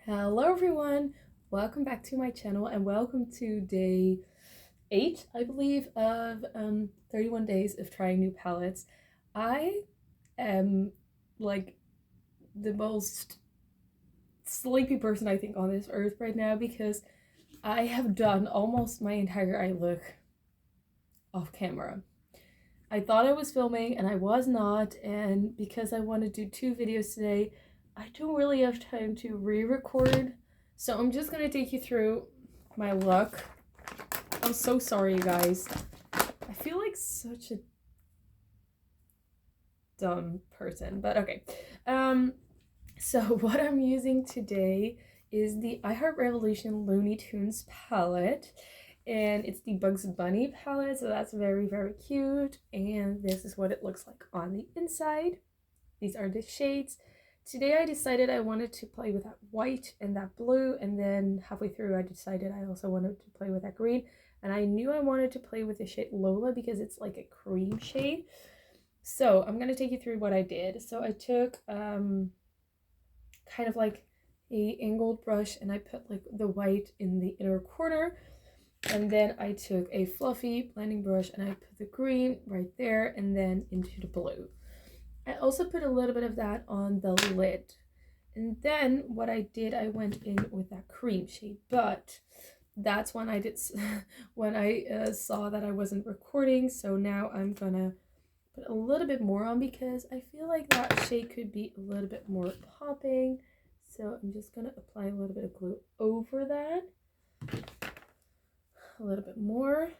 Hello everyone, welcome back to my channel and welcome to day 8, I believe, of 31 days of trying new palettes. I am like the most sleepy person I think on this earth right now because I have done almost my entire eye look off camera. I thought I was filming and I was not, and because I want to do 2 videos today, I don't really have time to re-record, so I'm just going to take you through my look. I'm so sorry, you guys. I feel like such a dumb person, but okay. So what I'm using today is the I Heart Revolution Looney Tunes palette, and it's the Bugs Bunny palette, so that's very, very cute, and this is what it looks like on the inside. These are the shades. Today I decided I wanted to play with that white and that blue, and then halfway through I decided I also wanted to play with that green, and I knew I wanted to play with the shade Lola because it's like a cream shade. So I'm going to take you through what I did. So I took kind of like a angled brush and I put like the white in the inner corner, and then I took a fluffy blending brush and I put the green right there and then into the blue. I also put a little bit of that on the lid. And then what I did, I went in with that cream shade, but that's when I did when I saw that I wasn't recording. So now I'm gonna put a little bit more on because I feel like that shade could be a little bit more popping. So I'm just gonna apply a little bit of glue over that, a little bit more.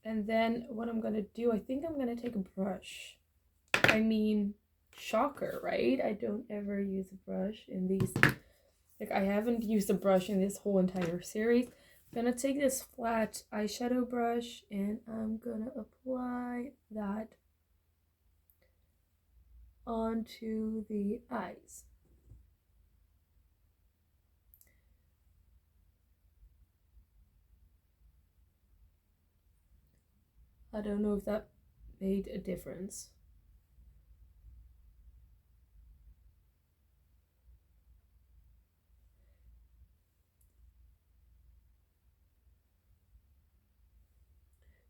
And then what I'm gonna do, I think I'm gonna take a brush. I mean, shocker, right? I don't ever use a brush in these. Like, I haven't used a brush in this whole entire series. I'm gonna take this flat eyeshadow brush and I'm gonna apply that onto the eyes. I don't know if that made a difference.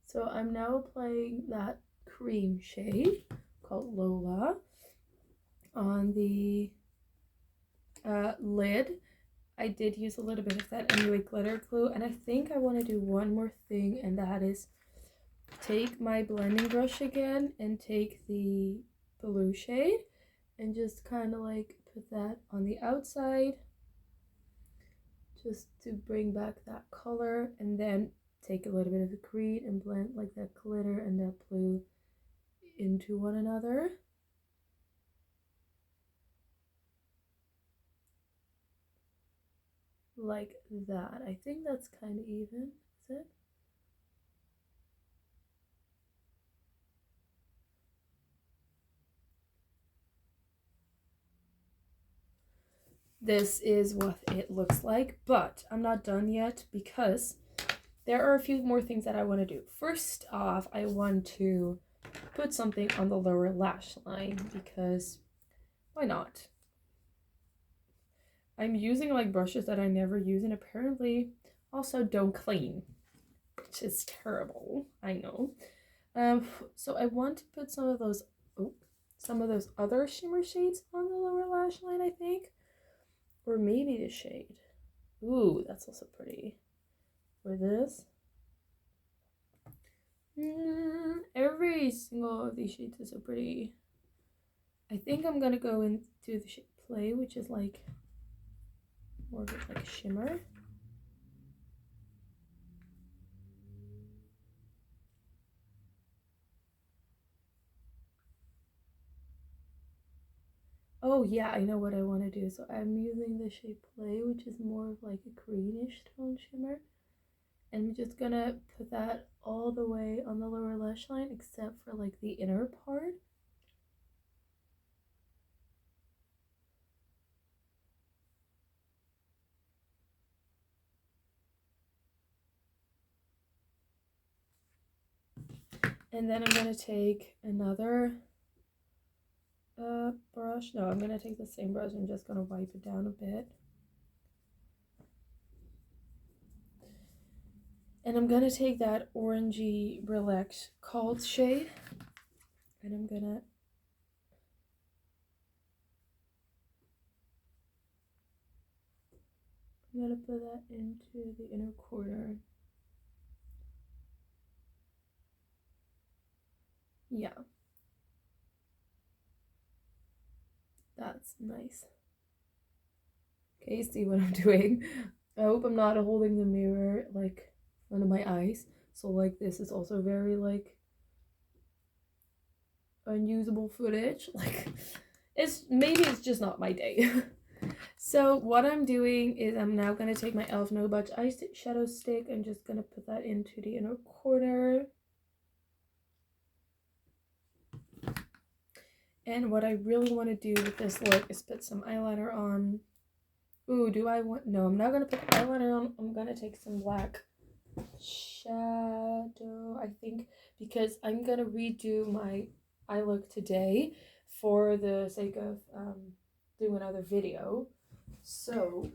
So I'm now applying that cream shade called Lola on the lid. I did use a little bit of that anyway glitter glue, and I think I want to do one more thing, and that is take my blending brush again and take the blue shade and just kind of like put that on the outside just to bring back that color, and then take a little bit of the green and blend like that glitter and that blue into one another. Like that. I think that's kind of even, is it? This is what it looks like, but I'm not done yet because there are a few more things that I want to do. First off, I want to put something on the lower lash line because why not? I'm using like brushes that I never use and apparently also don't clean, which is terrible. I know. So I want to put some of those other shimmer shades on the lower lash line, I think. Or maybe the shade. Ooh, that's also pretty. Or this. Every single of these shades is so pretty. I think I'm gonna go into the shade Play, which is like more of like a shimmer. Oh yeah, I know what I want to do. So I'm using the shade Play, which is more of like a greenish tone shimmer. And I'm just gonna put that all the way on the lower lash line except for like the inner part. And then I'm gonna take another brush. No, I'm gonna take the same brush. I'm just gonna wipe it down a bit. And I'm gonna take that orangey relax cold shade, and I'm gonna put that into the inner corner. Yeah. That's nice. Okay, you see what I'm doing. I hope I'm not holding the mirror like in front of my eyes. So like this is also very like unusable footage. Like it's just not my day. So what I'm doing is I'm now gonna take my e.l.f. No Budge eyeshadow stick. I'm just gonna put that into the inner corner. And what I really want to do with this look is put some eyeliner on. Ooh, do I want... No, I'm not going to put eyeliner on. I'm going to take some black shadow, I think, because I'm going to redo my eye look today for the sake of doing another video. So...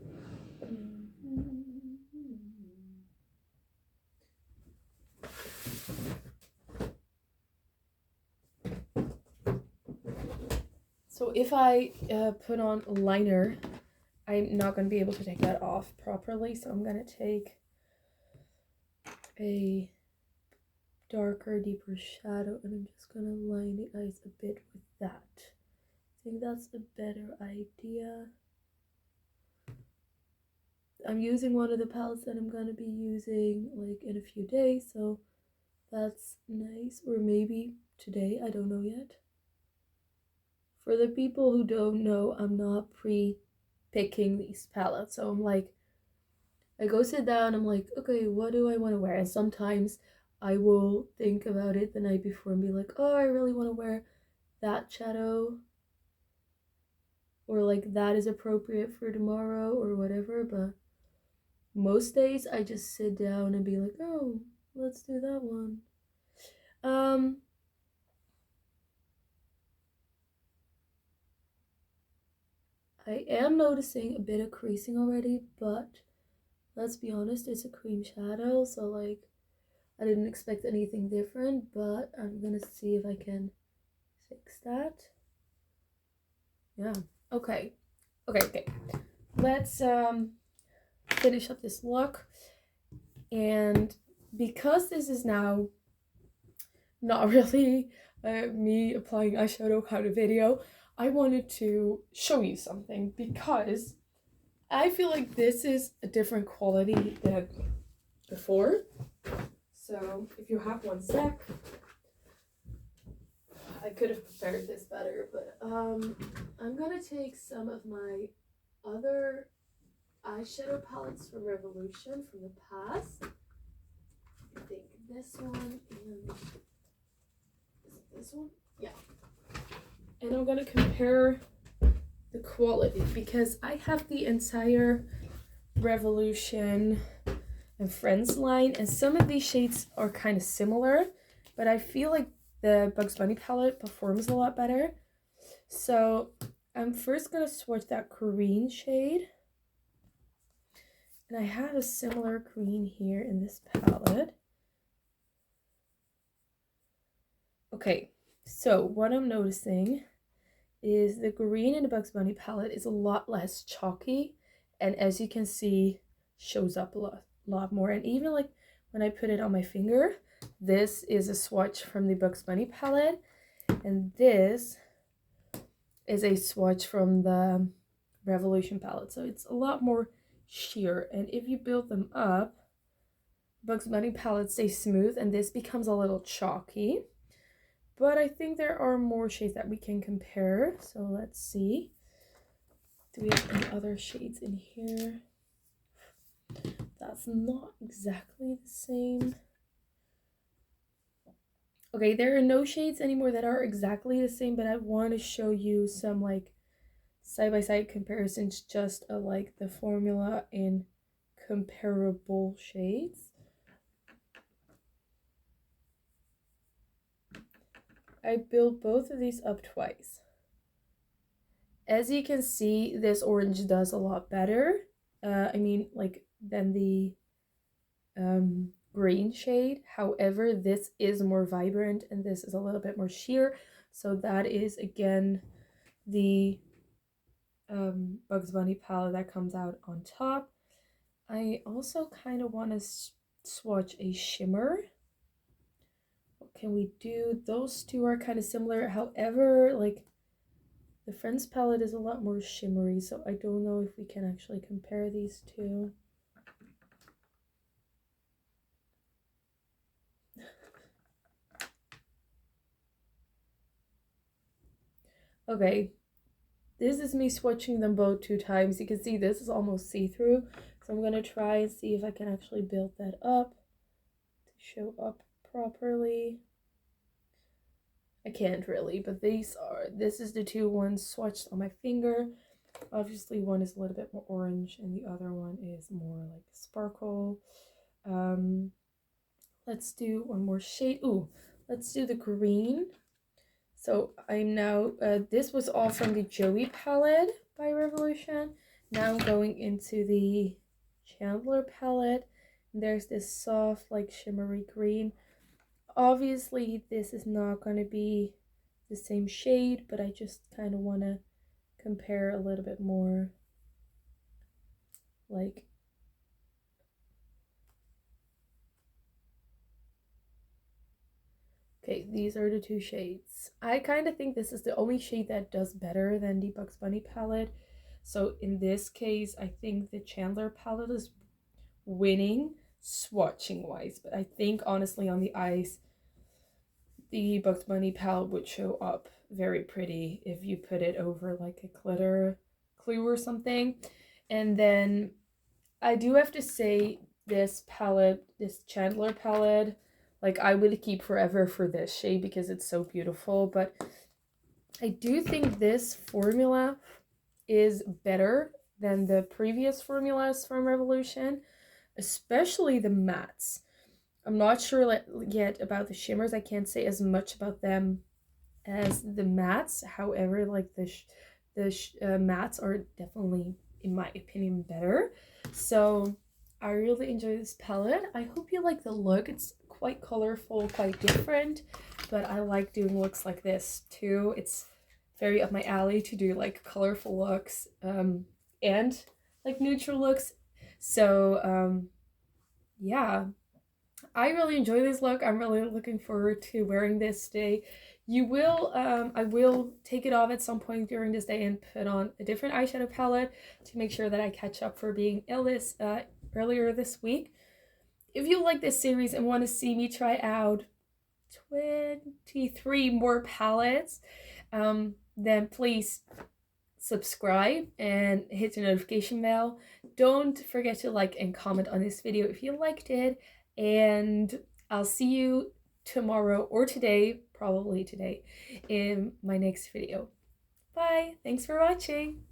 So if I put on a liner, I'm not going to be able to take that off properly. So I'm going to take a darker, deeper shadow, and I'm just going to line the eyes a bit with that. I think that's a better idea. I'm using one of the palettes that I'm going to be using like in a few days, so that's nice. Or maybe today, I don't know yet. For the people who don't know, I'm not pre-picking these palettes. So I'm like, I go sit down, I'm like, okay, what do I want to wear? And sometimes I will think about it the night before and be like, oh, I really want to wear that shadow. Or like that is appropriate for tomorrow or whatever. But most days I just sit down and be like, oh, let's do that one. I am noticing a bit of creasing already, but let's be honest, it's a cream shadow, so like I didn't expect anything different, but I'm gonna see if I can fix that. Yeah. Okay. Let's finish up this look. And because this is now not really me applying eyeshadow kind of video, I wanted to show you something because I feel like this is a different quality than before. So if you have 1 sec, I could have prepared this better, but I'm gonna take some of my other eyeshadow palettes from Revolution from the past. I think this one and is it this one? Yeah. And I'm gonna compare the quality because I have the entire Revolution and Friends line, and some of these shades are kind of similar, but I feel like the Bugs Bunny palette performs a lot better. So I'm first gonna swatch that green shade, and I have a similar green here in this palette. Okay, so what I'm noticing is the green in the Bugs Bunny palette is a lot less chalky, and as you can see, shows up a lot more. And even like when I put it on my finger, this is a swatch from the Bugs Bunny palette, and this is a swatch from the Revolution palette. So it's a lot more sheer, and if you build them up, Bugs Bunny palette stays smooth, and this becomes a little chalky. But I think there are more shades that we can compare. So let's see. Do we have any other shades in here? That's not exactly the same. Okay, there are no shades anymore that are exactly the same, but I want to show you some like side-by-side comparisons just of like the formula in comparable shades. I built both of these up twice. As you can see, this orange does a lot better. I mean, like, than the green shade. However, this is more vibrant and this is a little bit more sheer. So that is, again, the Bugs Bunny palette that comes out on top. I also kind of want to swatch a shimmer. What can we do? Those two are kind of similar. However, like, the Friends palette is a lot more shimmery, so I don't know if we can actually compare these two. Okay, this is me swatching them both 2 times. You can see this is almost see-through, so I'm gonna try and see if I can actually build that up to show up properly. I can't really, but this is the 2 ones swatched on my finger. Obviously one is a little bit more orange and the other one is more like sparkle. Let's do one more shade. Ooh, let's do the green. So I'm now, this was all from the Joey palette by Revolution. Now I'm going into the Chandler palette. There's this soft, like, shimmery green. Obviously, this is not going to be the same shade, but I just kind of want to compare a little bit more, like, okay, these are the 2 shades. I kind of think this is the only shade that does better than the Bugs Bunny palette. So in this case, I think the Chandler palette is winning swatching wise, but I think honestly on the eyes, the Bugs Bunny palette would show up very pretty if you put it over like a glitter clue or something. And then I do have to say, this palette, this Chandler palette, like, I would keep forever for this shade because it's so beautiful. But I do think this formula is better than the previous formulas from Revolution, especially the mattes. I'm not sure yet about the shimmers. I can't say as much about them as the mattes. However, like, the mattes are definitely, in my opinion, better. So I really enjoy this palette. I hope you like the look. It's quite colorful, quite different, but I like doing looks like this too. It's very up my alley to do like colorful looks and like neutral looks. So yeah, I really enjoy this look. I'm really looking forward to wearing this today. I will take it off at some point during this day and put on a different eyeshadow palette to make sure that I catch up for being ill earlier this week. If you like this series and want to see me try out 23 more palettes, then please subscribe and hit the notification bell. Don't forget to like and comment on this video if you liked it, and I'll see you tomorrow or today, probably today, in my next video. Bye! Thanks for watching!